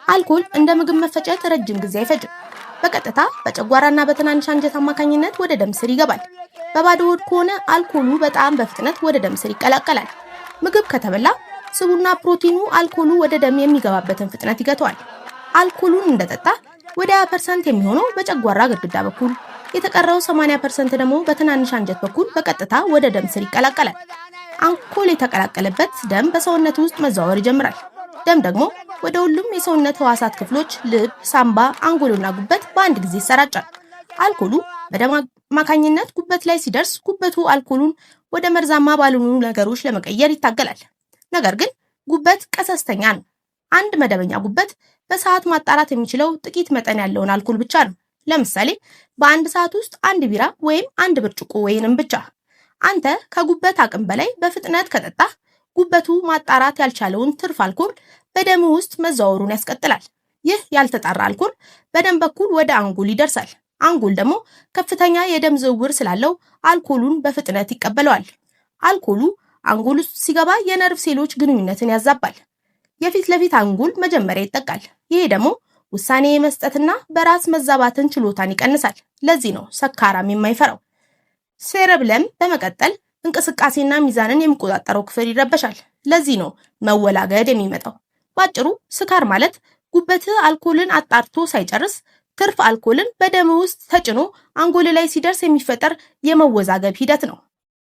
አልኮል እንደ ምግብ መፈጨት ረጅም ጊዜ አይፈጅም። በቀጥታ በጨጓራና በትናንሽ አንጀት አማካኝነት ወደ ደም ስር ይገባል። በባዶ ሆድ ከሆነ አልኮሉ በጣም በፍጥነት ወደ ደም ስር ይቀላቀላል። ምግብ ከተበላ ስቡና ፕሮቲኑ አልኮሉ ወደ ደም የሚገባበትን ፍጥነት ይገተዋል። አልኮሉን እንደጠጣ ወደ 20% የሚሆነው በጨጓራ ግድግዳ በኩል፣ የተቀረው 80% ደግሞ በትናንሽ አንጀት በኩል በቀጥታ ወደ ደም ስር ይቀላቀላል። አልኮል የተቀላቀለበት ደም በሰውነት ውስጥ መዘዋወር ይጀምራል። ደም ደግሞ ወደ ሁሉም የሰውነት ህዋሳት ክፍሎች ልብ፣ ሳምባ፣ አንጎልና ጉበት በአንድ ጊዜ ይሰራጫል። አልኮሉ በደም አማካኝነት ጉበት ላይ ሲደርስ ጉበቱ አልኮሉን ወደ መርዛማ ባልሆኑ ነገሮች ለመቀየር ይታገላል። ነገር ግን ጉበት ቀሰስተኛ ነው። አንድ መደበኛ ጉበት በሰዓት ማጣራት የሚችለው ጥቂት መጠን ያለውን አልኮል ብቻ ነው። ለምሳሌ በአንድ ሰዓት ውስጥ አንድ ቢራ ወይም አንድ ብርጭቆ ወይንም ብቻ። አንተ ከጉበት አቅም በላይ በፍጥነት ከጠጣህ ጉበቱ ማጣራት ያልቻለውን ትርፍ አልኮል በደም ውስጥ መዘዋወሩን ያስቀጥላል። ይህ ያልተጣራ አልኮል በደም በኩል ወደ አንጎል ይደርሳል። አንጎል ደግሞ ከፍተኛ የደም ዝውውር ስላለው አልኮሉን በፍጥነት ይቀበለዋል። አልኮሉ አንጎል ውስጥ ሲገባ የነርቭ ሴሎች ግንኙነትን ያዛባል። የፊት ለፊት አንጎል መጀመሪያ ይጠቃል። ይሄ ደግሞ ውሳኔ የመስጠትና በራስ መዛባትን ችሎታን ይቀንሳል። ለዚህ ነው ሰካራም የማይፈራው። ሴረብለም በመቀጠል እንቅስቃሴና ሚዛንን የሚቆጣጠረው ክፍል ይረበሻል። ለዚህ ነው መወላገድ የሚመጣው። ባጭሩ ስካር ማለት ጉበትህ አልኮልን አጣርቶ ሳይጨርስ ትርፍ አልኮልን በደም ውስጥ ተጭኖ አንጎል ላይ ሲደርስ የሚፈጠር የመወዛገብ ሂደት ነው።